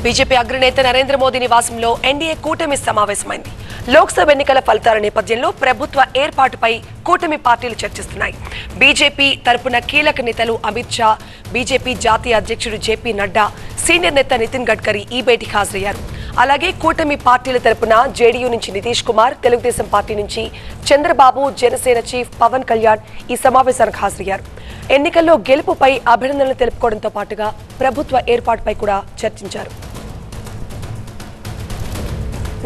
BJP అగ్రనేత నరేంద్ర మోదీ నివాసంలో NDA కూటమి సమావేశమైంది. లోక్సభ ఎన్నికల ఫలితాల నేపథ్యంలో ప్రభుత్వ ఏర్పాటుపై కూటమి పార్టీలు చర్చిస్తున్నాయి. బీజేపీ తరపున కీలక నేతలు అమిత్ షా, బీజేపీ జాతీయ అధ్యక్షుడు జేపీ నడ్డా, సీనియర్ నేత నితిన్ గడ్కరీ ఈ భేటీకి హాజరయ్యారు. అలాగే కూటమి పార్టీల తరపున జేడీయూ నుంచి నితీష్ కుమార్, తెలుగుదేశం పార్టీ నుంచి చంద్రబాబు, జనసేన చీఫ్ పవన్ కళ్యాణ్ ఈ సమావేశానికి హాజరయ్యారు. ఎన్నికల్లో గెలుపుపై అభినందనలు తెలుపుకోవడంతో పాటుగా ప్రభుత్వ ఏర్పాటుపై కూడా చర్చించారు.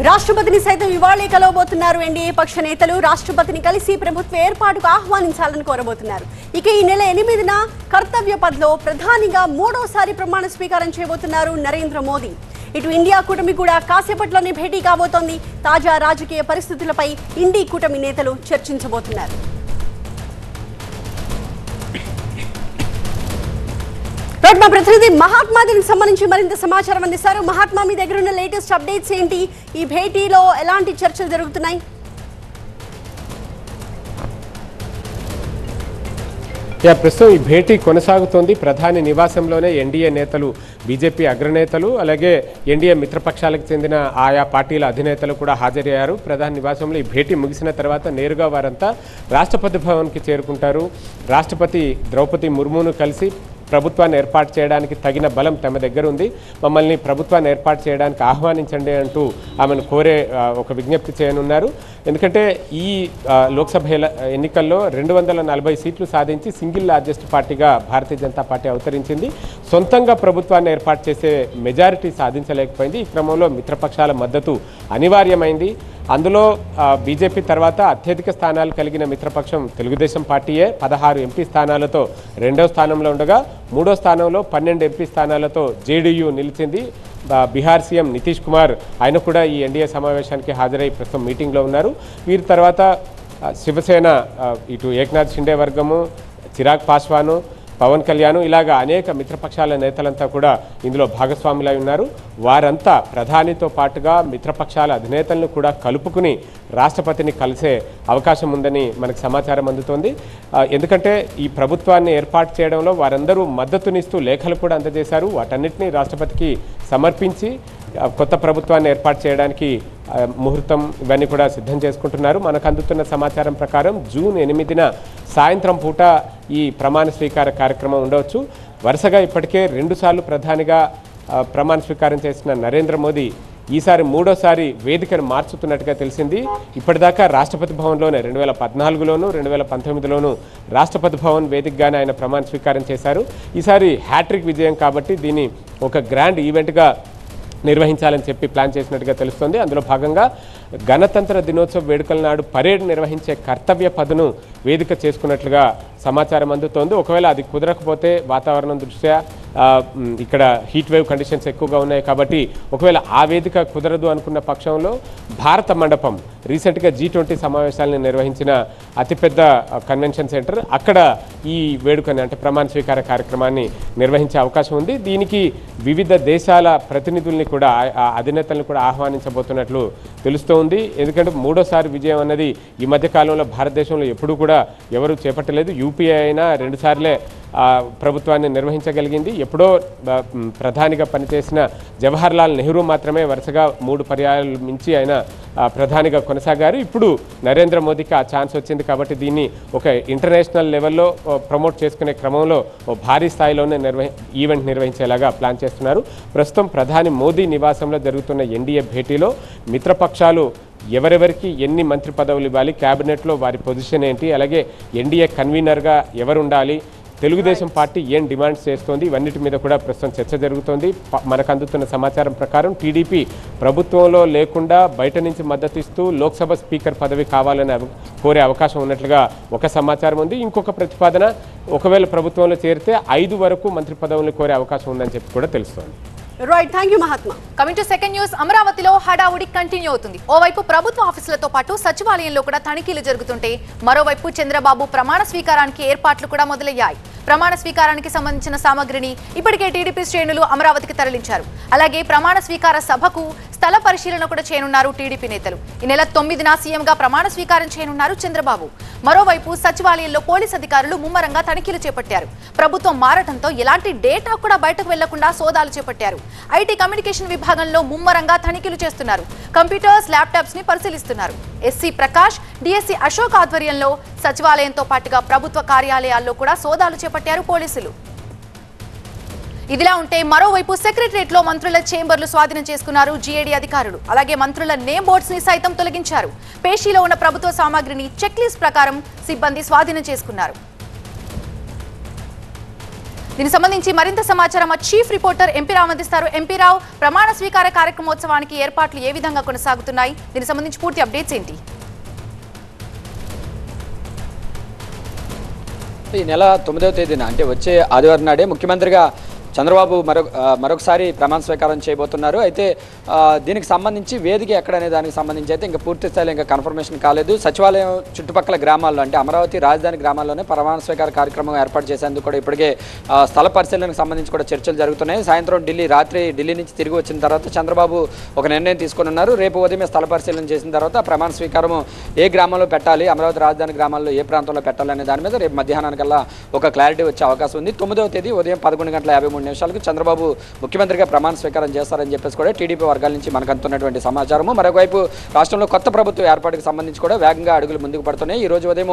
రాష్ట్రపతిని సైతం ఇవాళే కలవబోతున్నారు ఎన్డీఏ పక్ష నేతలు. రాష్ట్రపతిని కలిసి ప్రభుత్వ ఏర్పాటుకు ఆహ్వానించాలని కోరబోతున్నారు. ఇక ఈ నెల 8న కర్తవ్య పథ్లో ప్రధానిగా 3వసారి ప్రమాణ స్వీకారం చేయబోతున్నారు నరేంద్ర మోదీ. ఇటు ఇండియా కూటమి కూడా కాసేపట్లోనే భేటీ కాబోతోంది. తాజా రాజకీయ పరిస్థితులపై ఇండీ కూటమి నేతలు చర్చించబోతున్నారు. మా ప్రతినిధి మహాత్మా దీనికి సంబంధించి మరింత సమాచారం అందిస్తారు. మహాత్మా, మీ దగ్గర ఉన్న లేటెస్ట్ అప్డేట్స్ ఏంటి? ఈ భేటీలో ఎలాంటి చర్చలు జరుగుతున్నాయి? ప్రస్తుతం ఈ భేటీ కొనసాగుతోంది. ప్రధాని నివాసంలోనే ఎన్డీఏ నేతలు, బీజేపీ అగ్రనేతలు, అలాగే ఎన్డీఏ మిత్రపక్షాలకు చెందిన ఆయా పార్టీల అధినేతలు కూడా హాజరయ్యారు. ప్రధాని నివాసంలో ఈ భేటీ ముగిసిన తర్వాత నేరుగా వారంతా రాష్ట్రపతి భవన్కి చేరుకుంటారు. రాష్ట్రపతి ద్రౌపది ముర్మును కలిసి ప్రభుత్వాన్ని ఏర్పాటు చేయడానికి తగిన బలం తమ దగ్గర ఉంది, మమ్మల్ని ప్రభుత్వాన్ని ఏర్పాటు చేయడానికి ఆహ్వానించండి అంటూ ఆమెను కోరే ఒక విజ్ఞప్తి చేయనున్నారు. ఎందుకంటే ఈ లోక్సభ ఎన్నికల్లో 240 సీట్లు సాధించి సింగిల్ లార్జెస్ట్ పార్టీగా భారతీయ జనతా పార్టీ అవతరించింది. సొంతంగా ప్రభుత్వాన్ని ఏర్పాటు చేసే మెజారిటీ సాధించలేకపోయింది. ఈ క్రమంలో మిత్రపక్షాల మద్దతు అనివార్యమైంది. అందులో బీజేపీ తర్వాత అత్యధిక స్థానాలు కలిగిన మిత్రపక్షం తెలుగుదేశం పార్టీయే 16 ఎంపీ స్థానాలతో 2వ స్థానంలో ఉండగా 3వ స్థానంలో 12 ఎంపీ స్థానాలతో జేడీయూ నిలిచింది. బీహార్ సీఎం నితీష్ కుమార్ ఆయన కూడా ఈ ఎన్డీఏ సమావేశానికి హాజరై ప్రస్తుతం మీటింగ్లో ఉన్నారు. వీరి తర్వాత శివసేన, ఇటు ఏక్నాథ్ షిండే వర్గము, చిరాగ్ పాస్వాను, పవన్ కళ్యాణ్, ఇలాగా అనేక మిత్రపక్షాల నేతలంతా కూడా ఇందులో భాగస్వాములై ఉన్నారు. వారంతా ప్రధానితో పాటుగా మిత్రపక్షాల అధినేతలను కూడా కలుపుకుని రాష్ట్రపతిని కలిసే అవకాశం ఉందని మనకు సమాచారం అందుతోంది. ఎందుకంటే ఈ ప్రభుత్వాన్ని ఏర్పాటు చేయడంలో వారందరూ మద్దతునిస్తూ లేఖలు కూడా అందజేశారు. వాటన్నిటినీ రాష్ట్రపతికి సమర్పించి కొత్త ప్రభుత్వాన్ని ఏర్పాటు చేయడానికి ముహూర్తం ఇవన్నీ కూడా సిద్ధం చేసుకుంటున్నారు. మనకు అందుతున్న సమాచారం ప్రకారం జూన్ 8న సాయంత్రం పూట ఈ ప్రమాణ స్వీకార కార్యక్రమం ఉండవచ్చు. వరుసగా ఇప్పటికే 2 సార్లు ప్రధానిగా ప్రమాణ స్వీకారం చేసిన నరేంద్ర మోదీ ఈసారి 3వసారి వేదికను మార్చుతున్నట్టుగా తెలిసింది. ఇప్పటిదాకా రాష్ట్రపతి భవన్లోనే 2014లోను 2019లోను రాష్ట్రపతి భవన్ వేదికగానే ఆయన ప్రమాణ స్వీకారం చేశారు. ఈసారి హ్యాట్రిక్ విజయం కాబట్టి దీన్ని ఒక గ్రాండ్ ఈవెంట్గా నిర్వహించాలని చెప్పి ప్లాన్ చేసినట్టుగా తెలుస్తోంది. అందులో భాగంగా గణతంత్ర దినోత్సవ వేడుకల నాడు పరేడ్ నిర్వహించే కర్తవ్య పథను వేదిక చేసుకున్నట్లుగా సమాచారం అందుతోంది. ఒకవేళ అది కుదరకపోతే వాతావరణం దృష్ట్యా ఇక్కడ హీట్ వేవ్ కండిషన్స్ ఎక్కువగా ఉన్నాయి కాబట్టి ఒకవేళ ఆ వేదిక కుదరదు అనుకున్న పక్షంలో భారత మండపం, రీసెంట్గా G20 సమావేశాలను నిర్వహించిన అతిపెద్ద కన్వెన్షన్ సెంటర్, అక్కడ ఈ వేడుకని అంటే ప్రమాణ స్వీకార కార్యక్రమాన్ని నిర్వహించే అవకాశం ఉంది. దీనికి వివిధ దేశాల ప్రతినిధుల్ని కూడా, అధినేతలను కూడా ఆహ్వానించబోతున్నట్లు తెలుస్తోంది. ఎందుకంటే 3వసారి విజయం అన్నది ఈ మధ్యకాలంలో భారతదేశంలో ఎప్పుడూ కూడా ఎవరు చేపట్టలేదు. యూపీఏ అయినా 2 సార్లే ప్రభుత్వాన్ని నిర్వహించగలిగింది. ఎప్పుడో ప్రధానిగా పనిచేసిన జవహర్లాల్ నెహ్రూ మాత్రమే వరుసగా 3 పర్యాయాలు మించి ఆయన ప్రధానిగా కొనసాగారు. ఇప్పుడు నరేంద్ర మోదీకి ఆ ఛాన్స్ వచ్చింది కాబట్టి దీన్ని ఒక ఇంటర్నేషనల్ లెవెల్లో ప్రమోట్ చేసుకునే క్రమంలో భారీ స్థాయిలోనే ఈవెంట్ నిర్వహించేలాగా ప్లాన్ చేస్తున్నారు. ప్రస్తుతం ప్రధాని మోదీ నివాసంలో జరుగుతున్న ఎన్డీఏ భేటీలో మిత్రపక్షాలు ఎవరెవరికి ఎన్ని మంత్రి పదవులు ఇవ్వాలి, క్యాబినెట్లో వారి పొజిషన్ ఏంటి, అలాగే ఎన్డీఏ కన్వీనర్గా ఎవరు ఉండాలి, తెలుగుదేశం పార్టీ ఏం డిమాండ్స్ చేస్తోంది, ఇవన్నిటి మీద కూడా ప్రస్తుతం చర్చ జరుగుతోంది. మనకు అందుతున్న సమాచారం ప్రకారం టీడీపీ ప్రభుత్వంలో లేకుండా బయట నుంచి మద్దతు ఇస్తూ లోక్సభ స్పీకర్ పదవి కావాలని కోరే అవకాశం ఉన్నట్లుగా ఒక సమాచారం ఉంది. ఇంకొక ప్రతిపాదన, ఒకవేళ ప్రభుత్వంలో చేరితే 5 వరకు మంత్రి పదవులను కోరే అవకాశం ఉందని చెప్పి కూడా తెలుస్తోంది. Right, thank you Mahatma. Coming to second news, అమరావతిలో హడావుడి కంటిన్యూ అవుతుంది. ఓవైపు ప్రభుత్వ ఆఫీసులతో పాటు సచివాలయంలో కూడా తనిఖీలు జరుగుతుంటే మరోవైపు చంద్రబాబు ప్రమాణ స్వీకారానికి ఏర్పాట్లు కూడా మొదలయ్యాయి. ప్రమాణ స్వీకారానికి సంబంధించిన సామగ్రిని ఇప్పటికే టీడీపీ శ్రేణులు అమరావతికి తరలించారు. అలాగే ప్రమాణ స్వీకార సభకు స్థల పరిశీలన కూడా చేయనున్నారు టీడీపీ నేతలు. ఈ నెల 9న సీఎంగా ప్రమాణ స్వీకారం చేయనున్నారు చంద్రబాబు. మరోవైపు సచివాలయంలో పోలీస్ అధికారులు ముమ్మరంగా తనిఖీలు చేపట్టారు. ప్రభుత్వం మారటంతో ఎలాంటి డేటా కూడా బయటకు వెళ్లకుండా సోదాలు చేపట్టారు. ఐటీ కమ్యూనికేషన్ విభాగంలో ముమ్మరంగా తనిఖీలు చేస్తున్నారు. కంప్యూటర్స్, ల్యాప్టాప్స్ ని పరిశీలిస్తున్నారు. ఎస్సీ ప్రకాష్, డిఎస్సీ అశోక్ ఆధ్వర్యంలో సచివాలయంతో పాటుగా ప్రభుత్వ కార్యాలయాల్లో కూడా సోదాలు చేపట్టారు పోలీసులు. ఇదిలా ఉంటే మరోవైపు సెక్రటరియట్ లో మంత్రుల చేంబర్లు స్వాధీనం చేసుకున్నారు జీఏడీ అధికారులు. అలాగే మంత్రుల నేమ్ బోర్డ్స్ ని సైతం తొలగించారు. పేషీలో ఉన్న ప్రభుత్వ సామాగ్రిని చెక్ లిస్ట్ ప్రకారం సిబ్బంది స్వాధీనం చేసుకున్నారు. దీనికి సంబంధించి మరింత సమాచారం మా చీఫ్ రిపోర్టర్ ఎంపీ రావు అందిస్తారు. ఎంపీ రావు, ప్రమాణ స్వీకార కార్యక్రమోత్సవానికి ఏర్పాట్లు ఏ విధంగా కొనసాగుతున్నాయి? దీనికి సంబంధించి పూర్తి అప్డేట్స్ ఏంటి? ఈ నెల 9వ తేదీన అంటే వచ్చే ఆదివారం నాడే ముఖ్యమంత్రిగా చంద్రబాబు మరొకసారి ప్రమాణ స్వీకారం చేయబోతున్నారు. అయితే దీనికి సంబంధించి వేదిక ఎక్కడనే దానికి సంబంధించి అయితే ఇంకా పూర్తి స్థాయిలో ఇంకా కన్ఫర్మేషన్ కాలేదు. సచివాలయం చుట్టుపక్కల గ్రామాల్లో అంటే అమరావతి రాజధాని గ్రామాల్లోనే ప్రమాణ స్వీకార కార్యక్రమం ఏర్పాటు చేసేందుకు కూడా ఇప్పటికే స్థల పరిశీలనకు సంబంధించి కూడా చర్చలు జరుగుతున్నాయి. సాయంత్రం ఢిల్లీ నుంచి తిరిగి వచ్చిన తర్వాత చంద్రబాబు ఒక నిర్ణయం తీసుకుని ఉన్నారు. రేపు ఉదయం స్థల పరిశీలన చేసిన తర్వాత ప్రమాణ స్వీకారం ఏ గ్రామంలో పెట్టాలి, అమరావతి రాజధాని గ్రామాల్లో ఏ ప్రాంతంలో పెట్టాలనే దాని మీద రేపు మధ్యాహ్నానికల్లా ఒక క్లారిటీ వచ్చే అవకాశం ఉంది. 9వ తేదీ ఉదయం 11:53 నిమిషాలకు చంద్రబాబు ముఖ్యమంత్రిగా ప్రమాణ స్వీకారం చేస్తారని చెప్పేసి కూడా టీడీపీ వర్గాల నుంచి మనకు అందుతున్నటువంటి సమాచారము. మరొకవైపు రాష్ట్రంలో కొత్త ప్రభుత్వ ఏర్పాటుకు సంబంధించి కూడా వేగంగా అడుగులు ముందుకు పడుతున్నాయి. ఈ రోజు ఉదయం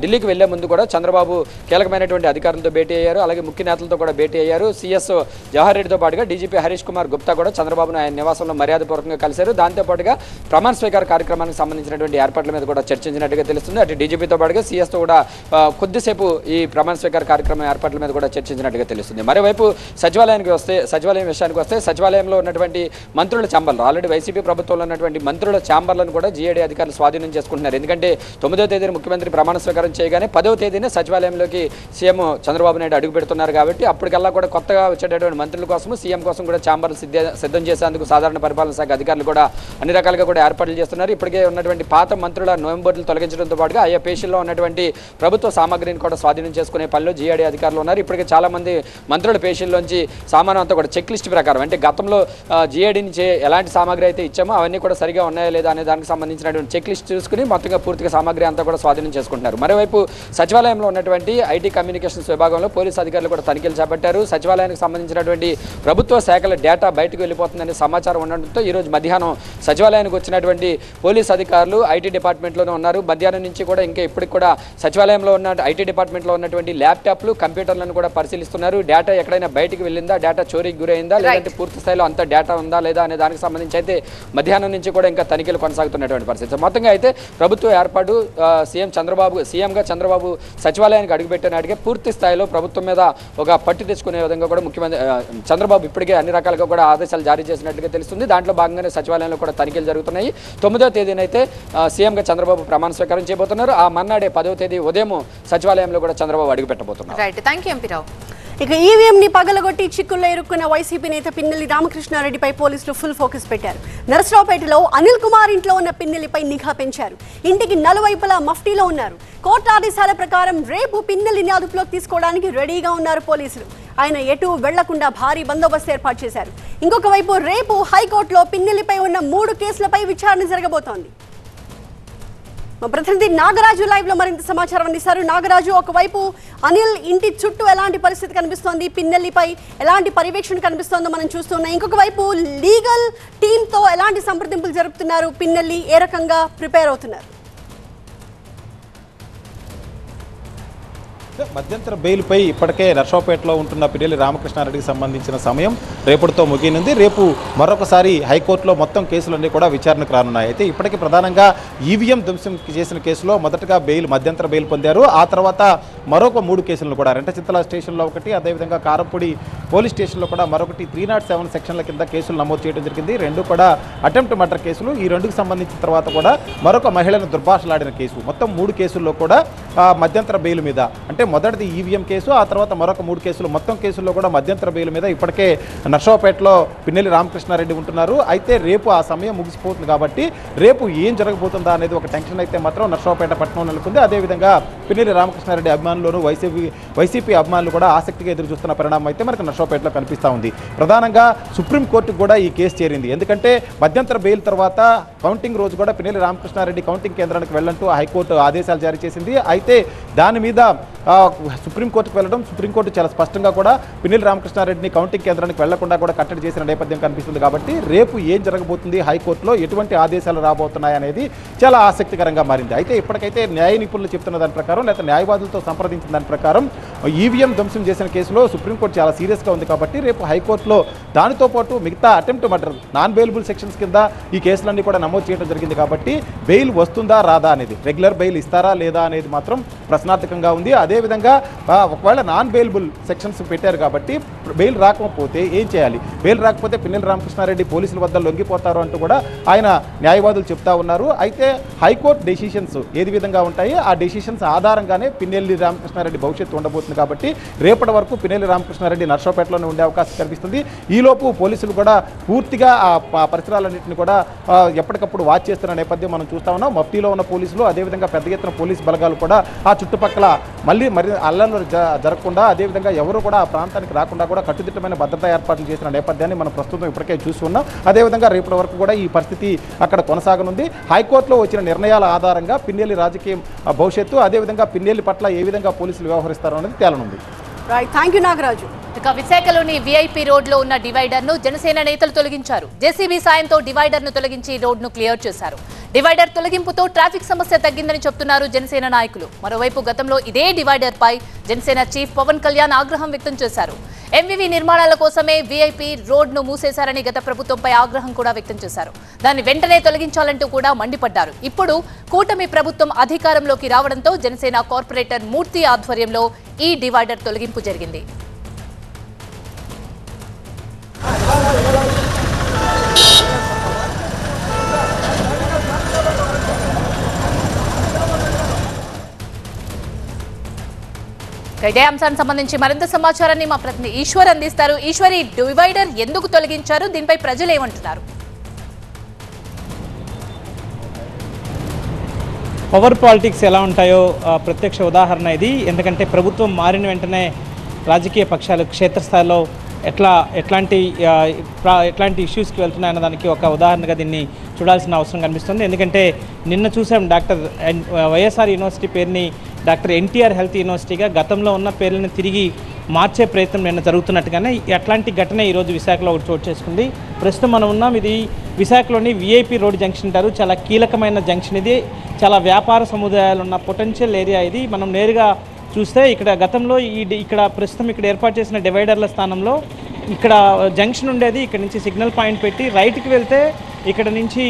ఢిల్లీకి వెళ్లే ముందు కూడా చంద్రబాబు కీలకమైనటువంటి అధికారులతో భేటీ అయ్యారు. అలాగే ముఖ్య నేతలతో కూడా భేటీ అయ్యారు. సీఎస్ జవహర్ రెడ్డితో పాటుగా డీజీపీ హరీష్ కుమార్ గుప్తా కూడా చంద్రబాబును ఆయన నివాసంలో మర్యాదపూర్వకంగా కలిశారు. దాంతోపాటుగా ప్రమాణ స్వీకార కార్యక్రమానికి సంబంధించినటువంటి ఏర్పాట్ల మీద కూడా చర్చించినట్టుగా తెలుస్తుంది. అటు డీజీపీతో పాటుగా సీఎస్తో కూడా కొద్దిసేపు ఈ ప్రమాణ స్వీకార కార్యక్రమం ఏర్పాట్ల మీద కూడా చర్చించినట్టుగా తెలుస్తుంది. మరోవైపు సచివాలయం విషయానికి వస్తే సచివాలయంలో ఉన్నటువంటి మంత్రుల ఛాంబర్లు ఆల్రెడీ వైసీపీ ప్రభుత్వంలో ఉన్నటువంటి మంత్రుల ఛాంబర్లను కూడా జీఏడీ అధికారులు స్వాధీనం చేసుకుంటున్నారు. ఎందుకంటే 9వ తేదీన ముఖ్యమంత్రి ప్రమాణ స్వీకారం చేయగానే 10వ తేదీనే సచివాలయంలోకి సీఎం చంద్రబాబు నాయుడు అడుగు పెడుతున్నారు. కాబట్టి అప్పటికల్లా కూడా కొత్తగా వచ్చేటటువంటి మంత్రుల కోసం సీఎం కోసం కూడా ఛాంబర్లు సిద్ధం చేసేందుకు సాధారణ పరిపాలన శాఖ అధికారులు కూడా అన్ని రకాలుగా కూడా ఏర్పాట్లు చేస్తున్నారు. ఇప్పటికే ఉన్నటువంటి పాత మంత్రుల నోయంబోర్డులు తొలగించడంతో పాటుగా ఆయా పేషీల్లో ఉన్నటువంటి ప్రభుత్వ సామాగ్రిని కూడా స్వాధీనం చేసుకునే పనిలో జీఏడీ అధికారులు ఉన్నారు. ఇప్పటికే చాలా మంది మంత్రుల పేషీల్లోంచి సామాను అంతా కూడా చెక్ లిస్ట్ ప్రకారం అంటే గతంలో జీఏడీ నుంచి ఎలాంటి సామాగ్రి అయితే ఇచ్చామో అవన్నీ కూడా సరిగా ఉన్నాయా లేదా అనే దానికి సంబంధించినటువంటి చెక్ లిస్ట్ చూసుకుని మొత్తంగా పూర్తిగా సామాగ్రి అంతా కూడా స్వాధీనం చేసుకుంటున్నారు. మరోవైపు సచివాలయంలో ఉన్నటువంటి ఐటీ కమ్యూనికేషన్స్ విభాగంలో పోలీసు అధికారులు కూడా తనిఖీలు చేపట్టారు. సచివాలయానికి సంబంధించినటువంటి ప్రభుత్వ శాఖల డేటా బయటకు వెళ్ళిపోతుందనే సమాచారం ఉండడంతో ఈరోజు మధ్యాహ్నం సచివాలయానికి వచ్చినటువంటి పోలీసు అధికారులు ఐటీ డిపార్ట్మెంట్లోనే ఉన్నారు. మధ్యాహ్నం నుంచి కూడా ఇంకా ఇప్పటికి కూడా సచివాలయంలో ఉన్న ఐటీ డిపార్ట్మెంట్లో ఉన్నటువంటి ల్యాప్టాప్లు, కంప్యూటర్లను కూడా పరిశీలిస్తున్నారు. డేటా ఎక్కడైనా బయటికి వెళ్ళిందా, డేటా చోరీకి గురైందా, లేదంటే పూర్తి స్థాయిలో అంత డేటా ఉందా లేదా అనే దానికి సంబంధించి అయితే మధ్యాహ్నం నుంచి కూడా ఇంకా తనిఖీలు కొనసాగుతున్నటువంటి పరిస్థితి. మొత్తంగా అయితే ప్రభుత్వ ఏర్పాటు సీఎంగా చంద్రబాబు సచివాలయానికి అడుగుపెట్టిన నాటికే పూర్తి స్థాయిలో ప్రభుత్వం మీద ఒక పట్టు తెచ్చుకునే విధంగా కూడా ముఖ్యమంత్రి చంద్రబాబు ఇప్పటికే అన్ని రకాలుగా కూడా ఆదేశాలు జారీ చేసినట్టుగా తెలుస్తుంది. దాంట్లో భాగంగానే సచివాలయంలో కూడా తనిఖీలు జరుగుతున్నాయి. 9వ తేదీనైతే సీఎంగా చంద్రబాబు ప్రమాణ స్వీకారం చేయబోతున్నారు. ఆ మన్నాడే 10వ తేదీ ఉదయం సచివాలయంలో కూడా చంద్రబాబు అడుగు పెట్టబోతున్నారు. ఇక ఈవీఎం ని పగలగొట్టి చిక్కుల్లో ఇరుక్కున్న వైసీపీ నేత పిన్నెల్లి రామకృష్ణారెడ్డిపై పోలీసులు ఫుల్ ఫోకస్ పెట్టారు. నరసరావుపేటలో అనిల్ కుమార్ ఇంట్లో ఉన్న పిన్నెల్లిపై నిఘా పెంచారు. ఇంటికి నలువైపులా మఫ్టీలో ఉన్నారు. కోర్టు ఆదేశాల ప్రకారం రేపు పిన్నెల్లిని అదుపులోకి తీసుకోవడానికి రెడీగా ఉన్నారు పోలీసులు. ఆయన ఎటు వెళ్లకుండా భారీ బందోబస్తు ఏర్పాటు చేశారు. ఇంకొక వైపు రేపు హైకోర్టులో పిన్నెల్లిపై ఉన్న 3 కేసులపై విచారణ జరగబోతోంది. మా ప్రతినిధి నాగరాజు లైవ్ లో మరింత సమాచారం అందిస్తారు. నాగరాజు, ఒకవైపు అనిల్ ఇంటి చుట్టూ ఎలాంటి పరిస్థితి కనిపిస్తోంది, పిన్నెల్లిపై ఎలాంటి పర్యవేక్షణ కనిపిస్తోందో మనం చూస్తున్నాం. ఇంకొక వైపు లీగల్ టీంతో ఎలాంటి సంప్రదింపులు జరుపుతున్నారు, పిన్నెల్లి ఏ రకంగా ప్రిపేర్ అవుతున్నారు? మధ్యంతర బెయిల్పై ఇప్పటికే నర్సరావుపేటలో ఉంటున్న పిన్నెల్లి రామకృష్ణారెడ్డికి సంబంధించిన సమయం రేపటితో ముగియనుంది. రేపు మరొకసారి హైకోర్టులో మొత్తం కేసులన్నీ కూడా విచారణకు రానున్నాయి. అయితే ఇప్పటికీ ప్రధానంగా ఈవీఎం ధ్వంసం చేసిన కేసులో మొదటగా మధ్యంతర బెయిల్ పొందారు. ఆ తర్వాత మరొక 3 కేసులను కూడా రెంటచింతల స్టేషన్లో ఒకటి, అదేవిధంగా కారంపూడి పోలీస్ స్టేషన్లో కూడా మరొకటి 307 సెక్షన్ల కింద కేసులు నమోదు చేయడం జరిగింది. 2 కూడా అటెంప్ట్ మర్డర్ కేసులు. ఈ 2కు సంబంధించిన తర్వాత కూడా మరొక మహిళను దుర్భాషలాడిన కేసు, మొత్తం 3 కేసుల్లో కూడా మధ్యంతర బెయిల్ మీద అంటే అంటే మొదటిది ఈవీఎం కేసు, ఆ తర్వాత మరొక 3 కేసులు, మొత్తం కేసుల్లో కూడా మధ్యంతర బెయిల్ మీద ఇప్పటికే నర్సరావుపేటలో పిన్నెల్లి రామకృష్ణారెడ్డి ఉంటున్నారు. అయితే రేపు ఆ సమయం ముగిసిపోతుంది కాబట్టి రేపు ఏం జరగబోతుందా అనేది ఒక టెన్షన్ అయితే మాత్రం నర్సరావుపేట పట్టణం నెలకొంది. అదేవిధంగా పిన్నెల్లి రామకృష్ణారెడ్డి అభిమానులను వైసీపీ అభిమానులు కూడా ఆసక్తిగా ఎదురు చూస్తున్న పరిణామం అయితే మనకు నర్సరావుపేటలో కనిపిస్తూ ఉంది. ప్రధానంగా సుప్రీంకోర్టుకు కూడా ఈ కేసు చేరింది. ఎందుకంటే మధ్యంతర బెయిల్ తర్వాత కౌంటింగ్ రోజు కూడా పిన్నెల్లి రామకృష్ణారెడ్డి కౌంటింగ్ కేంద్రానికి వెళ్ళంటూ హైకోర్టు ఆదేశాలు జారీ చేసింది. అయితే దాని మీద సుప్రీంకోర్టుకు వెళ్ళడం, సుప్రీంకోర్టు చాలా స్పష్టంగా కూడా పిన్నెల్లి రామకృష్ణారెడ్డిని కౌంటింగ్ కేంద్రానికి వెళ్లకుండా కూడా కట్టడి చేసిన నేపథ్యం కనిపిస్తుంది. కాబట్టి రేపు ఏం జరగబోతుంది, హైకోర్టులో ఎటువంటి ఆదేశాలు రాబోతున్నాయి అనేది చాలా ఆసక్తికరంగా మారింది. అయితే ఇప్పటికైతే న్యాయ నిపుణులు చెప్తున్న దాని ప్రకారం, లేదా న్యాయవాదులతో సంప్రదించిన దాని ప్రకారం ఈవీఎం ధ్వంసం చేసిన కేసులో సుప్రీంకోర్టు చాలా సీరియస్గా ఉంది. కాబట్టి రేపు హైకోర్టులో దానితో పాటు మిగతా attempt murder, non bailable sections కింద ఈ కేసులన్నీ కూడా నమోదు చేయడం జరిగింది. కాబట్టి బెయిల్ వస్తుందా రాదా అనేది, రెగ్యులర్ బెయిల్ ఇస్తారా లేదా అనేది మాత్రం ప్రశ్నార్థకంగా ఉంది. అదేవిధంగా ఒకవేళ నాన్ బెయిలబుల్ సెక్షన్స్ పెట్టారు కాబట్టి బెయిల్ రాకపోతే ఏం చేయాలి, బెయిల్ రాకపోతే పిన్నెల్లి రామకృష్ణారెడ్డి పోలీసుల వద్ద లొంగిపోతారు అంటూ కూడా ఆయన న్యాయవాదులు చెప్తా ఉన్నారు. అయితే హైకోర్టు డెసిషన్స్ ఏది విధంగా ఉంటాయి, ఆ డెసిషన్స్ ఆధారంగానే పిన్నెల్లి రామకృష్ణారెడ్డి భవిష్యత్తు ఉండబోతుంది. కాబట్టి రేపటి వరకు పిన్నెల్లి రామకృష్ణారెడ్డి నర్సరావుపేటలోనే ఉండే అవకాశం కనిపిస్తుంది. ఈలోపు పోలీసులు కూడా పూర్తిగా ఆ పరిసరాలన్నింటినీ కూడా ఎప్పటికప్పుడు వాచ్ చేస్తున్న నేపథ్యం మనం చూస్తా ఉన్నాం. మఫ్టీలో ఉన్న పోలీసులు, అదేవిధంగా పెద్ద ఎత్తున పోలీసు బలగాలు కూడా ఆ చుట్టుపక్కల మరి అల్లర్లు జరగకుండా, అదేవిధంగా ఎవరు కూడా ఆ ప్రాంతానికి రాకుండా కూడా కట్టుదిట్టమైన భద్రతా ఏర్పాట్లు చేసిన నేపథ్యాన్ని మనం ప్రస్తుతం ఇప్పటికే చూస్తున్నాం. అదేవిధంగా రేపటి వరకు కూడా ఈ పరిస్థితి అక్కడ కొనసాగనుంది. హైకోర్టులో వచ్చిన నిర్ణయాల ఆధారంగా పిన్నెల్లి రాజకీయం భవిష్యత్తు, అదేవిధంగా పిన్నెల్లి పట్ల ఏ విధంగా పోలీసులు వ్యవహరిస్తారో అనేది తేలనుంది. Thank you Nagaraju. ఇక విశాఖలోని విఐపి రోడ్లో ఉన్న డివైడర్ ను జనసేన నేతలు తొలగించారు. జేసీబీ సాయంతో డివైడర్ ను తొలగించి రోడ్ను క్లియర్ చేశారు. డివైడర్ తొలగింపుతో ట్రాఫిక్ సమస్య తగ్గిందని చెప్తున్నారు జనసేన నాయకులు. మరోవైపు గతంలో ఇదే డివైడర్ పై జనసేన చీఫ్ పవన్ కళ్యాణ్ ఆగ్రహం వ్యక్తం చేశారు. ఎంవివి నిర్మాణాల కోసమే విఐపి రోడ్ను మూసేశారని గత ప్రభుత్వంపై ఆగ్రహం కూడా వ్యక్తం చేశారు. దాన్ని వెంటనే తొలగించాలంటూ కూడా మండిపడ్డారు. ఇప్పుడు కూటమి ప్రభుత్వం అధికారంలోకి రావడంతో జనసేన కార్పొరేటర్ మూర్తి ఆధ్వర్యంలో ఈ డివైడర్ తొలగింపు జరిగింది. ఇదే అంశానికి సంబంధించి మరింత సమాచారాన్ని మా ప్రతినిధి ఈశ్వర్ అందిస్తారు. ఈశ్వర్, ఈ డివైడర్ ఎందుకు తొలగించారు, దీనిపై ప్రజలు ఏమంటున్నారు? పవర్ పాలిటిక్స్ ఎలా ఉంటాయో ప్రత్యక్ష ఉదాహరణ ఇది. ఎందుకంటే ప్రభుత్వం మారిన వెంటనే రాజకీయ పక్షాలు క్షేత్రస్థాయిలో ఎట్లాంటి ఇష్యూస్కి వెళ్తున్నాయన్న దానికి ఒక ఉదాహరణగా దీన్ని చూడాల్సిన అవసరం కనిపిస్తుంది. ఎందుకంటే నిన్న చూసాం డాక్టర్ వైఎస్ఆర్ యూనివర్సిటీ పేరుని డాక్టర్ ఎన్టీఆర్ హెల్త్ యూనివర్సిటీగా, గతంలో ఉన్న పేర్లను తిరిగి మార్చే ప్రయత్నం నిన్న జరుగుతున్నట్టుగానే అట్లాంటి ఘటన ఈరోజు విశాఖలో ఒకటి చోటు చేసుకుంది. ప్రస్తుతం మనం ఉన్నాం, ఇది విశాఖలోని విఐపి రోడ్ జంక్షన్ అంటారు. చాలా కీలకమైన జంక్షన్ ఇది. చాలా వ్యాపార సముదాయాలు ఉన్న పొటెన్షియల్ ఏరియా ఇది. మనం నేరుగా చూస్తే ఇక్కడ గతంలో ఇక్కడ ప్రస్తుతం ఇక్కడ ఏర్పాటు చేసిన డివైడర్ల స్థానంలో ఇక్కడ జంక్షన్ ఉండేది. ఇక్కడ నుంచి సిగ్నల్ పాయింట్ పెట్టి రైట్కి వెళ్తే ఇక్కడ నుంచి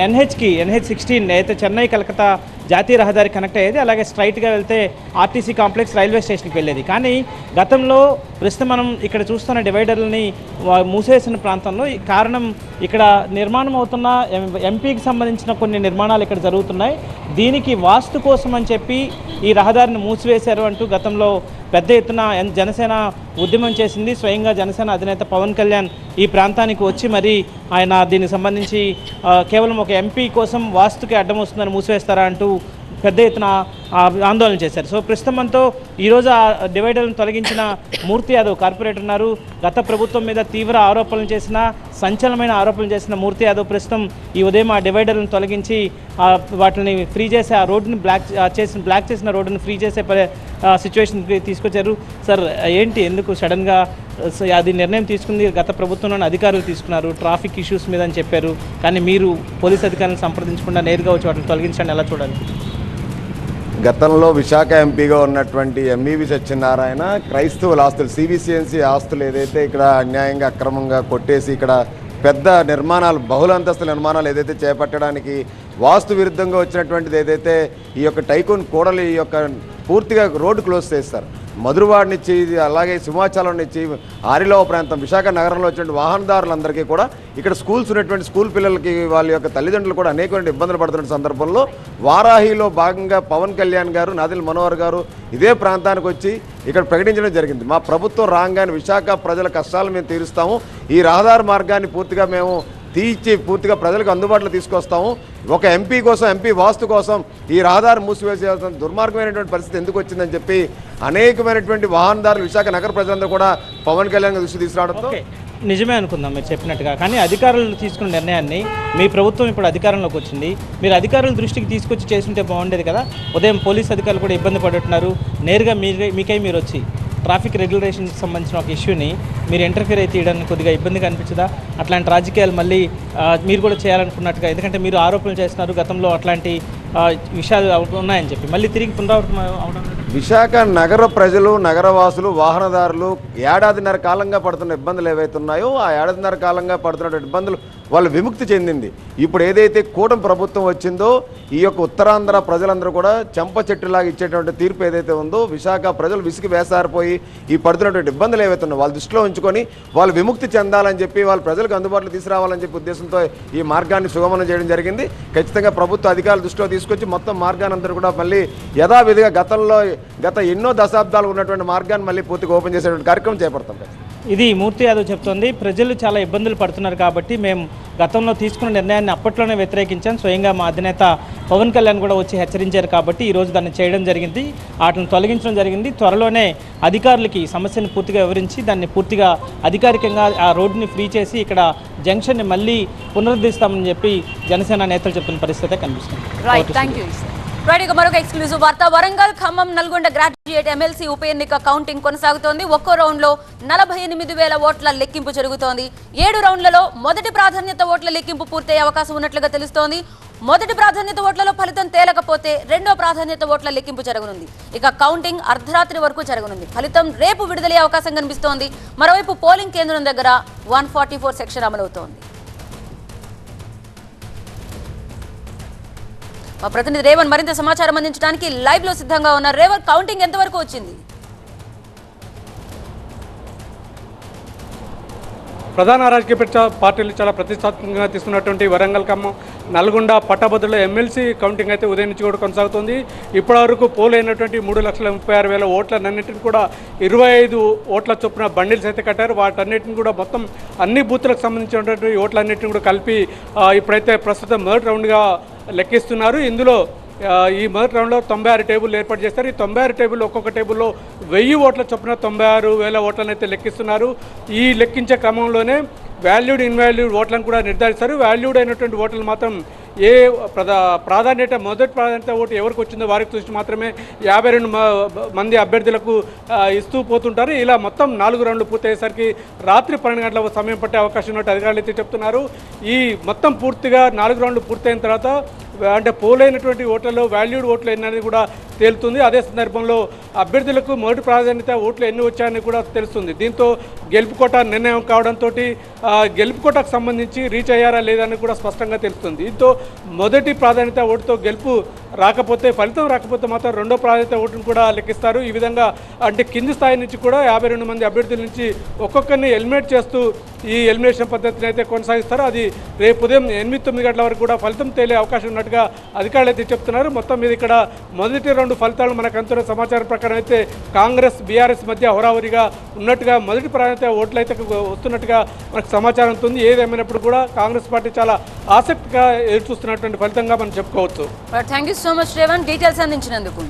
NH16 అయితే చెన్నై కలకత్తా జాతీయ రహదారి కనెక్ట్ అయ్యేది. అలాగే స్ట్రైట్గా వెళ్తే ఆర్టీసీ కాంప్లెక్స్ రైల్వే స్టేషన్కి వెళ్ళేది. కానీ గతంలో ప్రస్తుతం మనం ఇక్కడ చూస్తున్న డివైడర్లని మూసేసిన ప్రాంతంలో కారణం ఇక్కడ నిర్మాణం అవుతున్న ఎంపీకి సంబంధించిన కొన్ని నిర్మాణాలు ఇక్కడ జరుగుతున్నాయి. దీనికి వాస్తు కోసం అని చెప్పి ఈ రహదారిని మూసివేశారు అంటూ గతంలో పెద్ద ఎత్తున జనసేన ఉద్యమం చేసింది. స్వయంగా జనసేన అధినేత పవన్ కళ్యాణ్ ఈ ప్రాంతానికి వచ్చి మరి ఆయన దీనికి సంబంధించి కేవలం ఒక ఎంపీ కోసం వాస్తుకి అడ్డం వస్తుందని మూసివేస్తారా అంటూ పెద్ద ఎత్తున ఆందోళన చేశారు. సో ప్రస్తుతం మనతో ఈరోజు ఆ డివైడర్లను తొలగించిన మూర్తి యాదవ్ కార్పొరేటర్ ఉన్నారు. గత ప్రభుత్వం మీద తీవ్ర ఆరోపణలు చేసిన, సంచలనమైన ఆరోపణలు చేసిన మూర్తి యాదవ్ ప్రస్తుతం ఈ ఉదయం ఆ డివైడర్లను తొలగించి వాటిని ఫ్రీ చేసి ఆ రోడ్డుని బ్లాక్ చేసిన రోడ్డుని ఫ్రీ చేసే సిచ్యువేషన్కి తీసుకొచ్చారు. సార్ ఏంటి, ఎందుకు సడన్గా అది నిర్ణయం తీసుకుంది? గత ప్రభుత్వంలోని అధికారులు తీసుకున్నారు, ట్రాఫిక్ ఇష్యూస్ మీద అని చెప్పారు. కానీ మీరు పోలీస్ అధికారులను సంప్రదించకుండా నేరుగా వచ్చి వాటిని తొలగించండి, ఎలా చూడాలి? గతంలో విశాఖ ఎంపీగా ఉన్నటువంటి ఎంఈవి సత్యనారాయణ క్రైస్తవుల ఆస్తులు, సివిసిఎన్సి ఆస్తులు ఏదైతే ఇక్కడ అన్యాయంగా అక్రమంగా కొట్టేసి ఇక్కడ పెద్ద నిర్మాణాలు, బహుళ అంతస్తుల నిర్మాణాలు ఏదైతే చేపట్టడానికి వాస్తు విరుద్ధంగా వచ్చినటువంటిది ఏదైతే ఈ యొక్క టైకూన్ కూడలి ఈ యొక్క పూర్తిగా రోడ్డు క్లోజ్ చేస్తారు. మధురవాడ నుంచి అలాగే సింహాచలం నుంచి ఆరిలో ప్రాంతం విశాఖ నగరంలో వచ్చినటువంటి వాహనదారులందరికీ కూడా ఇక్కడ స్కూల్స్ ఉన్నటువంటి స్కూల్ పిల్లలకి వాళ్ళ యొక్క తల్లిదండ్రులు కూడా అనేకమైన ఇబ్బందులు పడుతున్న సందర్భంలో వారాహిలో భాగంగా పవన్ కళ్యాణ్ గారు, నాదెళ్ల మనోహర్ గారు ఇదే ప్రాంతానికి వచ్చి ఇక్కడ ప్రకటించడం జరిగింది. మా ప్రభుత్వం రాగానే విశాఖ ప్రజల కష్టాలు మేము తీరుస్తాము, ఈ రహదారి మార్గాన్ని పూర్తిగా మేము పూర్తిగా ప్రజలకు అందుబాటులో తీసుకొస్తాము. ఒక ఎంపీ కోసం, ఎంపీ వాస్తు కోసం ఈ రహదారి మూసివేసేయాల్సిన దుర్మార్గమైనటువంటి పరిస్థితి ఎందుకు వచ్చిందని చెప్పి అనేకమైనటువంటి వాహనదారులు విశాఖ నగర ప్రజలందరూ కూడా పవన్ కళ్యాణ్ దృష్టి తీసుకురావడంతో నిజమే అనుకుందాం మీరు చెప్పినట్టుగా. కానీ అధికారులు తీసుకున్న నిర్ణయాన్ని మీ ప్రభుత్వం ఇప్పుడు అధికారంలోకి వచ్చింది, మీరు అధికారుల దృష్టికి తీసుకొచ్చి చేస్తుంటే బాగుండేది కదా. ఉదయం పోలీస్ అధికారులు కూడా ఇబ్బంది పడుతున్నారు, నేరుగా మీకై మీరు వచ్చి ట్రాఫిక్ రెగ్యులేషన్కి సంబంధించిన ఒక ఇష్యూని మీరు ఇంటర్ఫియర్ అయితే తీయడానికి కొద్దిగా ఇబ్బందిగా అనిపించదా? అట్లాంటి రాజకీయాలు మళ్ళీ మీరు కూడా చేయాలనుకున్నట్టుగా, ఎందుకంటే మీరు ఆరోపణలు చేస్తున్నారు గతంలో అట్లాంటి విషయాలు ఉన్నాయని చెప్పి మళ్ళీ తిరిగి పునరావృతం అవడం. విశాఖ నగర ప్రజలు, నగరవాసులు, వాహనదారులు ఏడాదిన్నర కాలంగా పడుతున్న ఇబ్బందులు ఏవైతే ఉన్నాయో ఆ ఏడాదిన్నర కాలంగా పడుతున్న ఇబ్బందులు వాళ్ళు విముక్తి చెందింది. ఇప్పుడు ఏదైతే కూటమి ప్రభుత్వం వచ్చిందో ఈ యొక్క ఉత్తరాంధ్ర ప్రజలందరూ కూడా చెంప చెట్టులాగా ఇచ్చేటువంటి తీర్పు ఏదైతే ఉందో విశాఖ ప్రజలు విసిగి వేసారిపోయి ఈ పడుతున్నటువంటి ఇబ్బందులు ఏవైతే ఉన్నాయో వాళ్ళు దృష్టిలో ఉంచుకొని వాళ్ళు విముక్తి చెందాలని చెప్పి వాళ్ళ ప్రజలకు అందుబాటులో తీసుకురావాలని చెప్పి ఉద్దేశంతో ఈ మార్గాన్ని సుగమనం చేయడం జరిగింది. ఖచ్చితంగా ప్రభుత్వ అధికారుల దృష్టిలో తీసుకొచ్చి మొత్తం మార్గాన్ని అందరూ కూడా మళ్ళీ యథావిధిగా గత ఎన్నో దశాబ్దాలు ఉన్నటువంటి మార్గాన్ని మళ్ళీ పూర్తిగా ఓపెన్ చేసేటువంటి కార్యక్రమం చేపడతాం. ఇది మూర్తి యాదవ్ చెప్తోంది. ప్రజలు చాలా ఇబ్బందులు పడుతున్నారు కాబట్టి మేము గతంలో తీసుకున్న నిర్ణయాన్ని అప్పట్లోనే వ్యతిరేకించాం. స్వయంగా మా అధినేత పవన్ కళ్యాణ్ కూడా వచ్చి హెచ్చరించారు కాబట్టి ఈరోజు దాన్ని చేయడం జరిగింది, వాటిని తొలగించడం జరిగింది. త్వరలోనే అధికారులకి సమస్యను పూర్తిగా వివరించి దాన్ని పూర్తిగా అధికారికంగా ఆ రోడ్డుని ఫ్రీ చేసి ఇక్కడ జంక్షన్ని మళ్ళీ పునరుద్ధరిస్తామని చెప్పి జనసేన నేతలు చెప్తున్న పరిస్థితి కనిపిస్తుంది. ఇక మరొక ఎక్స్క్లూజివ్ వార్త. వరంగల్, ఖమ్మం, నల్గొండ గ్రాడ్యుయేట్ ఎమ్మెల్సీ ఉప ఎన్నిక కౌంటింగ్ కొనసాగుతోంది. ఒక్కో రౌండ్లో 48,000 ఓట్ల లెక్కింపు జరుగుతోంది. 7 రౌండ్లలో మొదటి ప్రాధాన్యత ఓట్ల లెక్కింపు పూర్తయ్యే అవకాశం ఉన్నట్లుగా తెలుస్తోంది. మొదటి ప్రాధాన్యత ఓట్లలో ఫలితం తేలకపోతే రెండో ప్రాధాన్యత ఓట్ల లెక్కింపు జరగనుంది. ఇక కౌంటింగ్ అర్ధరాత్రి వరకు జరగనుంది. ఫలితం రేపు విడుదలయ్యే అవకాశం కనిపిస్తోంది. మరోవైపు పోలింగ్ కేంద్రం దగ్గర 144 సెక్షన్ అమలవుతోంది. మా ప్రతినిధి రేవన్ మరింత సమాచారం అందించడానికి లైవ్ లో సిద్ధంగా ఉన్నారు. రేవన్, కౌంటింగ్ ఎంతవరకు వచ్చింది? ప్రధాన రాజకీయ పార్టీలు చాలా ప్రతిష్టాత్మకంగా తీసుకున్నటువంటి వరంగల్, ఖమ్మం, నల్గొండ పట్టభద్రుల ఎమ్మెల్సీ కౌంటింగ్ అయితే ఉదయం నుంచి కూడా కొనసాగుతుంది. ఇప్పటివరకు పోల్ అయినటువంటి 3,36,000 ఓట్లన్నింటిని కూడా 25 ఓట్ల చొప్పున బండిల్స్ అయితే కట్టారు. వాటన్నిటిని కూడా మొత్తం అన్ని బూత్లకు సంబంధించినటువంటి ఓట్లన్నింటిని కూడా కలిపి ఇప్పుడైతే ప్రస్తుతం మొదటి రౌండ్గా లెక్కిస్తున్నారు. ఇందులో ఈ మొదటి రౌండ్లో 96 టేబుల్ ఏర్పాటు చేస్తారు. ఈ 96 టేబుల్ ఒక్కొక్క టేబుల్లో 1000 ఓట్ల చొప్పున 96,000 ఓట్లను అయితే లెక్కిస్తున్నారు. ఈ లెక్కించే క్రమంలోనే వాల్యూడ్, ఇన్వాల్యూడ్ ఓట్లను కూడా నిర్ధారిస్తారు. వాల్యూడ్ అయినటువంటి ఓట్లను మాత్రం ఏ ప్రాధాన్యత, మొదటి ప్రాధాన్యత ఓటు ఎవరికి వచ్చిందో వారికి చూసి మాత్రమే 52 మంది అభ్యర్థులకు ఇస్తూ పోతుంటారు. ఇలా మొత్తం 4 రౌండ్లు పూర్తయ్యేసరికి రాత్రి 12 గంటల సమయం పట్టే అవకాశం ఉన్నట్టు అధికారులు అయితే చెప్తున్నారు. ఈ మొత్తం పూర్తిగా 4 రౌండ్లు పూర్తయిన తర్వాత అంటే పోలైనటువంటి ఓట్లలో వాల్యూడ్ ఓట్లు ఎన్నది కూడా తేలుతుంది. అదే సందర్భంలో అభ్యర్థులకు మొదటి ప్రాధాన్యత ఓట్లు ఎన్ని వచ్చాయని కూడా తెలుస్తుంది. దీంతో గెలుపు కోట నిర్ణయం కావడంతో గెలుపు కోటకు సంబంధించి రీచ్ అయ్యారా లేదని కూడా స్పష్టంగా తెలుస్తుంది. దీంతో మొదటి ప్రాధాన్యత ఓటుతో గెలుపు రాకపోతే, ఫలితం రాకపోతే మాత్రం రెండో ప్రాధాన్యత ఓటును కూడా లెక్కిస్తారు. ఈ విధంగా అంటే కింది స్థాయి నుంచి కూడా 52 మంది అభ్యర్థుల నుంచి ఒక్కొక్కరిని ఎలిమినేట్ చేస్తూ ఈ ఎలిమినేషన్ పద్ధతిని అయితే కొనసాగిస్తారు. అది రేపు ఉదయం 8-9 గంటల వరకు కూడా ఫలితం తేలే అవకాశం ఉన్నట్టుగా అధికారులు అయితే చెప్తున్నారు. మొత్తం మీద ఇక్కడ మొదటి 2 ఫలితాలు మనకు అందుతున్న సమాచారం ప్రకారం అయితే కాంగ్రెస్, బీఆర్ఎస్ మధ్య హోరాహోరీగా ఉన్నట్టుగా మొదటి ప్రాధాన్యత ఓట్లు అయితే వస్తున్నట్టుగా మనకు సమాచారం ఉంటుంది. ఏదేమైనప్పుడు కూడా కాంగ్రెస్ పార్టీ చాలా ఆసక్తిగా ఎదురు చూస్తున్నటువంటి ఫలితంగా మనం చెప్పుకోవచ్చు. Thank you so much Revan, details అందించినందుకు.